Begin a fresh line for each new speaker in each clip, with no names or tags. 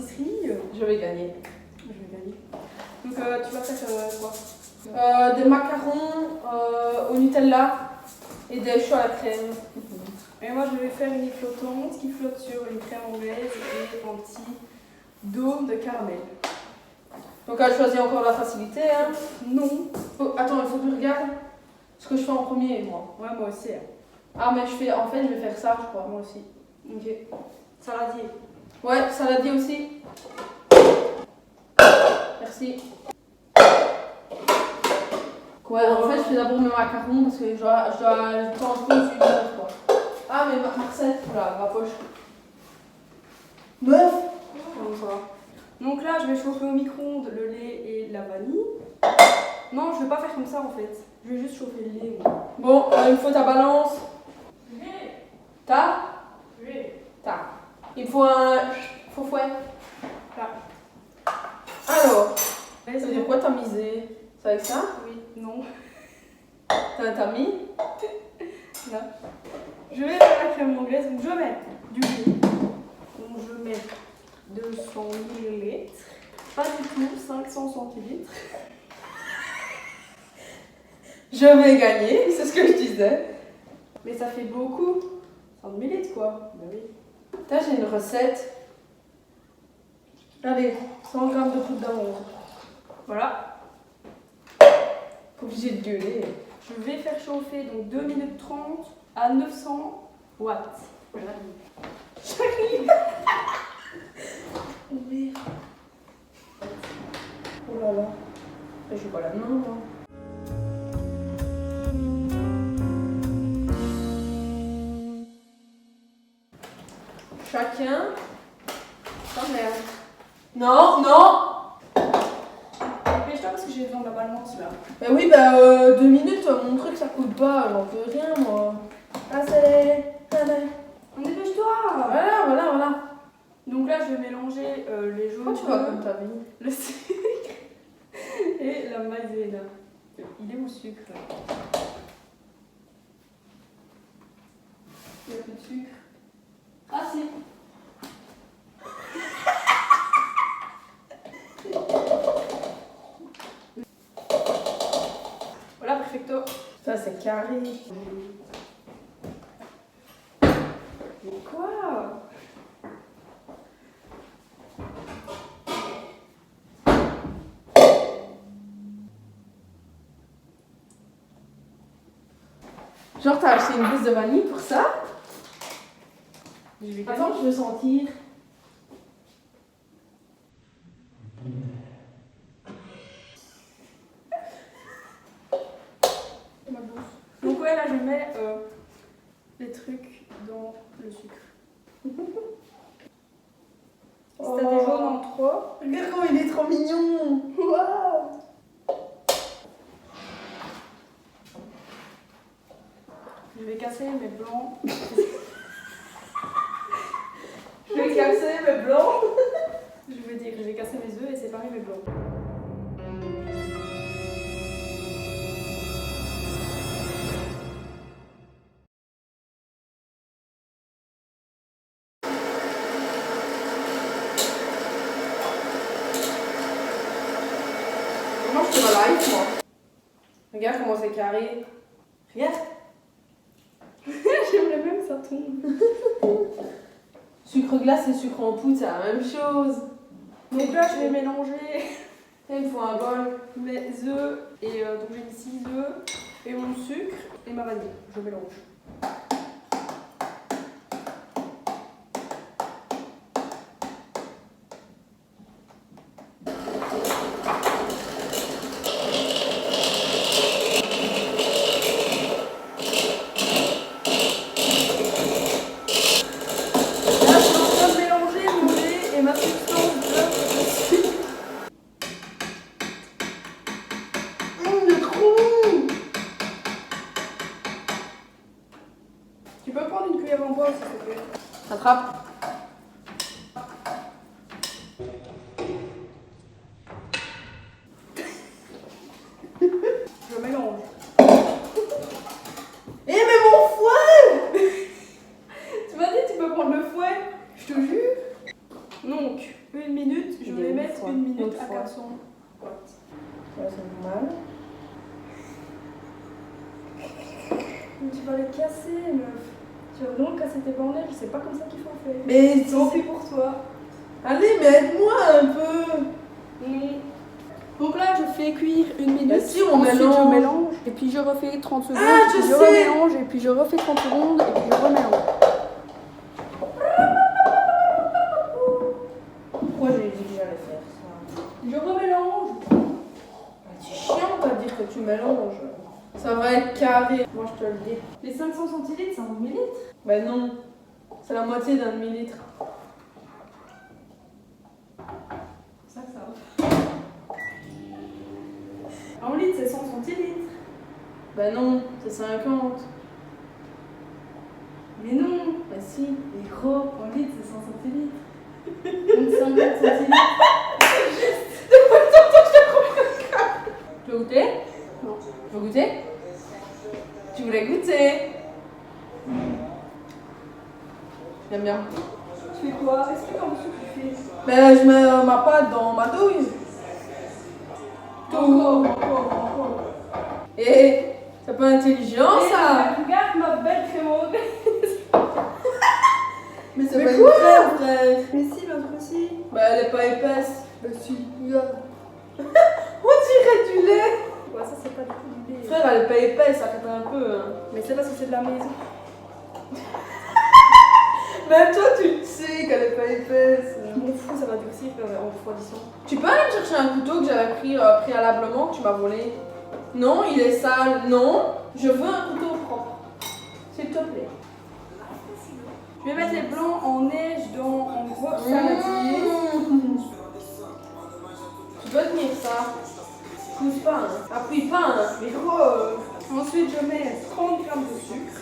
pâtisserie.
Je vais gagner.
Je vais gagner. Donc tu vas faire quoi?
Des macarons au Nutella et des choux à la crème.
Et moi je vais faire une flottante qui flotte sur une crème anglaise et un petit dôme de caramel.
Donc elle choisit encore la facilité, hein.
Non.
Attends, il faut que je regarde ce que je fais en premier, moi.
Ouais, moi aussi. Hein.
Ah, mais je vais faire ça, je crois.
Moi aussi.
Ok.
Saladier.
Ouais, saladier aussi. Merci. Ouais, en fait, je fais d'abord mes macarons parce que je dois changer une heure, quoi. Ah, mais Marcel, voilà, ma poche. 9.
Comme ça. Donc là, je vais chauffer au micro-ondes le lait et la vanille. Non, je vais pas faire comme ça en fait. Je vais juste chauffer le lait. Moi.
Bon, il me faut ta balance.
Oui.
Ta.
Oui.
Ta. Il me faut un faux fouet.
Là.
Alors, ça veut dire quoi t'as misé? C'est avec ça?
Oui. Non.
T'as mis?
Là. Je vais faire la crème anglaise. Donc je mets du lait. Donc je mets 200 ml. Pas du tout 500 centilitres.
Je vais gagner, c'est ce que je disais.
Mais ça fait beaucoup. 100 ml quoi. Bah oui.
Là, j'ai une recette. Allez, 100 grammes de poudre d'amande.
Voilà.
Pas obligé de gueuler.
Je vais faire chauffer donc 2 minutes 30 à 900 watts. Voilà. J'arrive.
Oh merde. Oh là là. Je suis pas la main, moi. Chacun. Oh merde. Non, non.
Dépêche-toi parce que j'ai besoin de la balance là.
Ben oui, 2 minutes, mon truc ça coûte pas, j'en peux rien moi. Allez.
Dépêche-toi.
Voilà.
Donc là je vais mélanger les jaunes.
Pourquoi tu vas comme ta vie?
Le sucre et la maïzena. Il est où le sucre? Il n'y a plus de sucre. Ah si. Voilà, perfecto.
Ça c'est carré.
Mais quoi?
Genre t'as acheté une gousse de vanille pour ça?
Je vais
Attends, je veux sentir.
Donc ouais, là je mets les trucs dans le sucre. Si t'as des jaunes en trop.
Regarde comment il est trop mignon.
Waouh! Je vais casser mes blancs.
Je vais casser mes blancs.
Je veux dire, je vais casser mes œufs et séparer mes blancs.
Comment je fais ma life moi? Regarde comment c'est carré. Regarde.
J'aimerais même que ça tombe.
Sucre glace et sucre en poudre, c'est la même chose.
Donc là, je vais mélanger
Là, il faut un bol.
mes œufs et donc j'ai mis 6 œufs et mon sucre et ma vanille. Je mélange. Là, je suis en train de mélanger mon lait et ma substance de sucre.
Il est trop bon.
Tu peux prendre une cuillère en bois s'il te plaît.
Attrape.
Je mélange.
Eh mais mon fouet!
Tu m'as dit tu peux prendre le fouet, je te jure. Donc, 1 minute. Mais tu vas les casser, meuf. Tu vas vraiment casser tes bandettes, c'est pas comme ça qu'il faut faire.
Mais
Tant pis pour toi.
allez, mais aide-moi un peu.
Non. Donc là, je fais cuire 1 minute.
Bah si, on
Ensuite,
mélange.
je mélange. Et puis je refais 30 secondes.
Ah,
puis
je
je
sais.
remélange. Et puis je refais 30 secondes. Et puis je remélange.
Pourquoi j'ai dit que j'allais faire ça?
Je remélange.
C'est chiant à dire que tu mélanges. Ça va être carré, moi je te le dis.
Les 500 centilitres, c'est en millilitres.
Ben non, c'est la moitié d'un demi-litre.
Ça va. En litre, c'est 100 centilitres.
Ben non, c'est 50.
Mais non.
Ben si.
Mais gros, en litre, c'est 100 centilitres. Donc 50 centilitres.
Tu veux goûter?
Non.
Tu veux goûter? Tu voulais goûter? J'aime bien.
Tu fais quoi? Explique-moi ce que tu fais.
Ben je mets ma pâte dans ma douille.
Encore.
Et c'est pas intelligent ça?
Regarde ma belle crémeuse.
Mais c'est
Mais
pas une
quoi?
crème, frère.
Mais si, l'autre aussi.
Ben elle est pas épaisse.
Bah si, regarde.
On dirait du lait.
Ouais, ça c'est pas du tout du lait.
Frère, elle est pas épaisse, ça fait un peu. Hein.
Mais c'est parce que c'est de la maison.
Même toi, tu le sais qu'elle est pas épaisse.
Je m'en fous, ça va durcir en refroidissant.
Tu peux aller me chercher un couteau que j'avais pris préalablement, que tu m'as volé? Non, il est sale. Non, je veux un couteau propre. S'il te plaît.
Je vais mettre les blancs en neige en gros saladier.
Tu dois tenir ça. Pousse pas, hein. Appuie pas, hein.
Mais gros, ensuite je mets 30 grammes de sucre.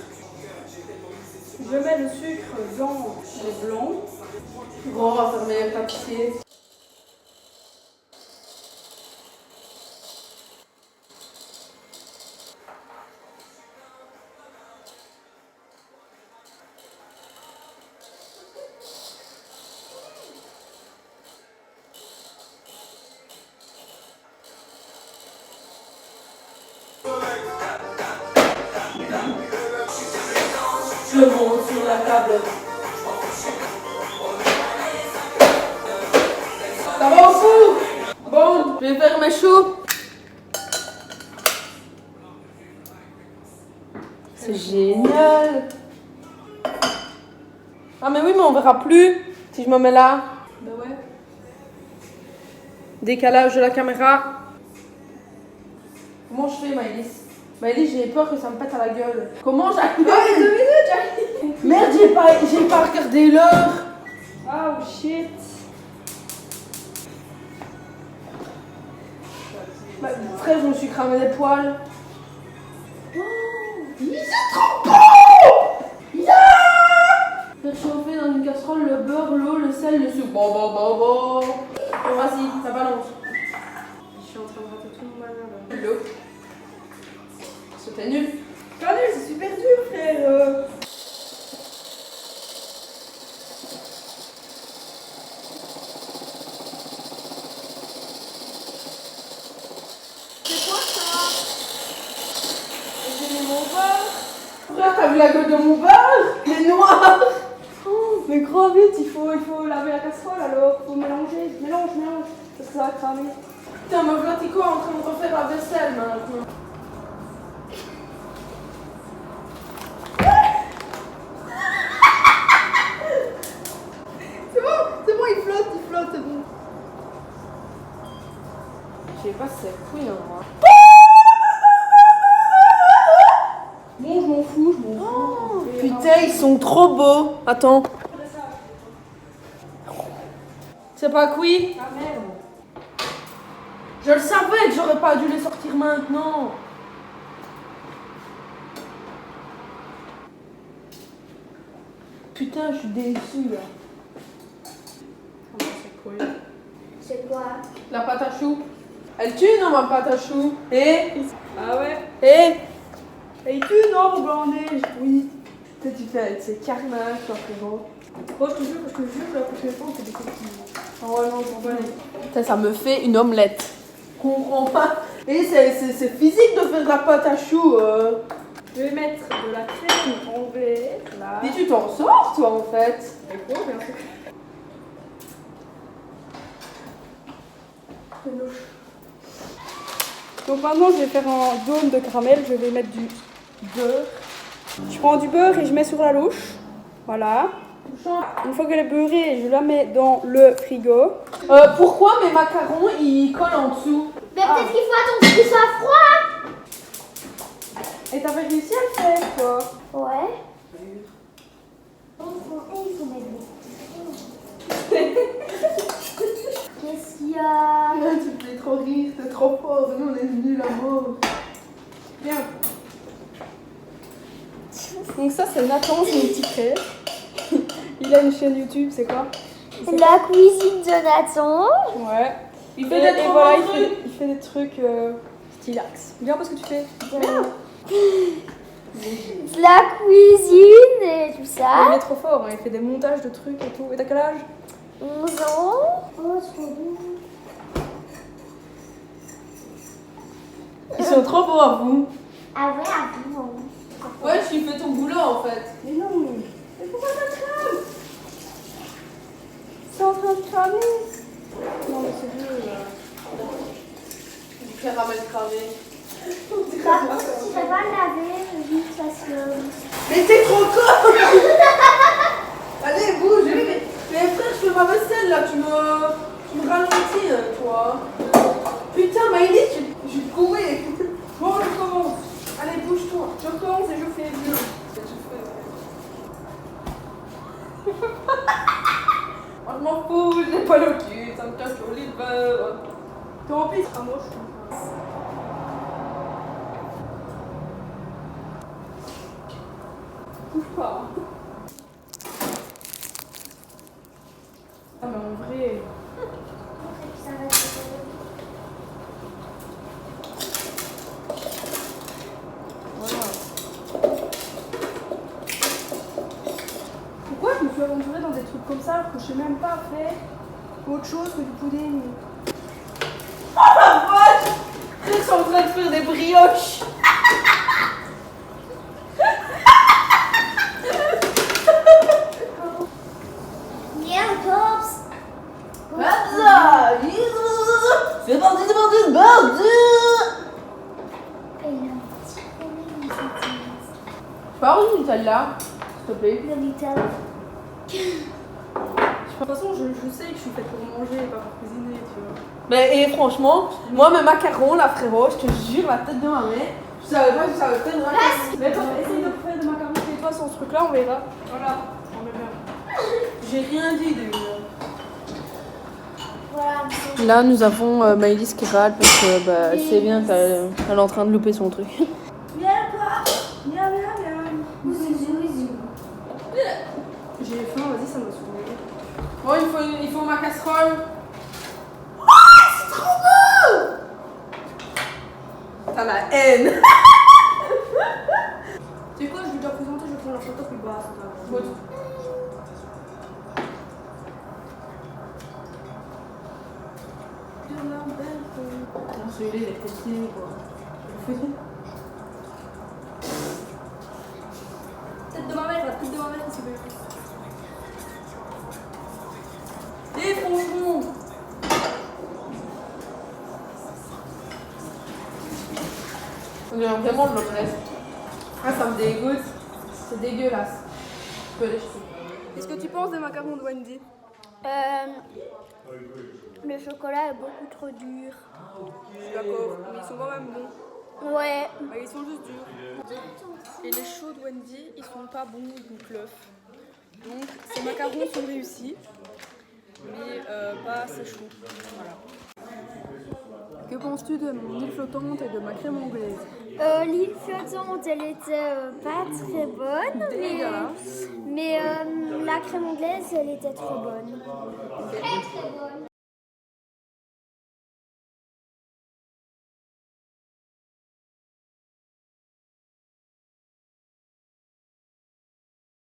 Je mets le sucre dans les blancs.
Bon, on va fermer le papier. Je monte sur la table. Ça va au four? Bon, je vais faire mes choux. C'est génial. Ah mais oui, mais on verra plus si je me mets là.
Bah ouais.
Décalage de la caméra. Comment je fais, Maëlys? Maëlys, j'ai peur que ça me pète à la gueule. Comment j'arrive?
2 minutes, j'arrive.
Merde, j'ai pas regardé l'heure.
Oh shit.
Bah, frère, je me suis cramé les poils. Il est trop bon! Faire chauffer dans une casserole le beurre, l'eau, le sel, le sucre. Bon. Bon, vas-y, ça balance.
Je suis en train de rater tout mon malheur.
L'eau. C'était nul.
Regardez, c'est super dur, frère. C'est quoi ça? J'ai mis mon beurre.
Frère, t'as vu la gueule de mon beurre? Il est noir.
Oh, mais gros vite, il faut laver la casserole alors. Faut mélanger. Mélange. Parce que ça va cramer.
Putain, me voilà Tico en train de refaire la vaisselle maintenant.
C'est bon, il flotte, c'est bon.
Je sais pas si c'est couille en moi.
Bon, je m'en fous.
Putain, ils sont trop beaux. Attends. C'est pas cuit?
Ah merde.
Je le savais que j'aurais pas dû les sortir maintenant. Putain, je suis déçue là.
Comment c'est cool.
C'est quoi?
La pâte à choux. Elle tue, non, ma pâte à choux?
Ah ouais.
Et
Et tu, non, mon blanc en neige? Oui.
tu fais, c'est carnage, toi, frérot.
Oh, je te jure, que la prochaine fois, on fait des coquilles. Ah ouais, non, on va aller.
Ça me fait une omelette. Je comprends pas. Et c'est physique de faire de la pâte à choux.
Je vais mettre de la crème anglaise là.
Mais tu t'en sors toi en fait.
Avec quoi, bien sûr. C'est louche. Donc maintenant je vais faire un dôme de caramel, je vais mettre du beurre. Je prends du beurre et je mets sur la louche. Voilà. Une fois qu'elle est beurrée, je la mets dans le frigo.
Pourquoi mes macarons ils collent en dessous?
Mais peut-être qu'il faut attendre qu'il soit froid.
Et t'avais réussi à le faire toi?
Ouais. Il faut mettre Qu'est-ce qu'il y a?
Tu me fais trop rire, t'es trop fort, nous on est nuls à mort.
Bien. Donc ça c'est Nathan, c'est mon petit frère. Il a une chaîne YouTube, c'est quoi?
La cuisine de Nathan.
Ouais.
Il fait des
et
trop
voilà,
bons trucs.
il fait des trucs stylax. Bien parce que tu fais.
La cuisine et tout
Il
ça.
est trop fort, hein, il fait des montages de trucs et tout. Et t'as quel âge?
11 ans. Oh, trop beau.
Ils sont trop beaux à vous.
Ah ouais, à vous.
Ouais, tu fais ton boulot en fait.
Mais non. Mais pourquoi ça crame? C'est en train de cramer. Non mais c'est vieux là.
Du caramel cramé.
Par contre, tu ne vas pas le laver vite parce que.
Mais t'es trop con. Allez, bouge. Mais frère, je fais ma vaisselle là, tu me ralentis toi. Putain, Maïli, je courais.
Bon, je commence. Allez, bouge-toi. Je commence et je fais mieux.
Moi je m'en fous, j'ai pas le cul, ça me casse le liver.
Tant pis, c'est moche. Bouge pas. Ah mais en vrai.
Ça va être.
Voilà. Pourquoi je me suis aventurée dans des trucs comme ça alors que je sais même pas faire autre chose que du pudding?
Ils sont en train de faire des brioches.
Bien, Pops.
C'est parti, c'est parti, c'est parti.
Et il a un petit problème dans cette tasse.
Pas où Nutella, s'il te plaît.
Le Nutella.
De toute façon, je sais que je suis faite pour manger et pas pour cuisiner, tu vois.
Mais et franchement, moi mes macarons là frérot, je te jure la tête de ma mère, je savais pas que je savais faire de macarons.
Mais attends, essaye de faire des macarons chez toi sans ce truc-là, on verra. Voilà, on met bien.
J'ai rien dit de.
Voilà.
Là nous avons Maëlys qui râle parce que c'est bien qu'elle est en train de louper son truc.
Viens, Pops.
Viens, viens, viens.
Zouzou.
J'ai faim, vas-y, ça m'a saoulé.
Bon, il faut ma casserole. T'as la haine.
C'est quoi, je vais te présenter, je vais prendre la photo plus bas.
Bon, non, celui-là il est petit quoi.
Tête de ma mère, la tête de ma mère, c'est bien. Et franchement.
On dirait vraiment de l'omelette. Ah, ça me dégoûte. C'est dégueulasse. Je peux les jeter.
Qu'est-ce que tu penses des macarons de Wendy?
Le chocolat est beaucoup trop dur.
Je suis d'accord, mais ils sont quand même bons.
Ouais.
Bah, ils sont juste durs. Et les chauds de Wendy, ils sont pas bons, ils goûtent l'œuf. Donc ces macarons sont réussis, mais pas assez chauds. Voilà. Que penses-tu de mon île flottante et de ma crème anglaise?
L'île flottante, elle était pas très bonne, mais la crème anglaise, elle était trop bonne. Très très bonne.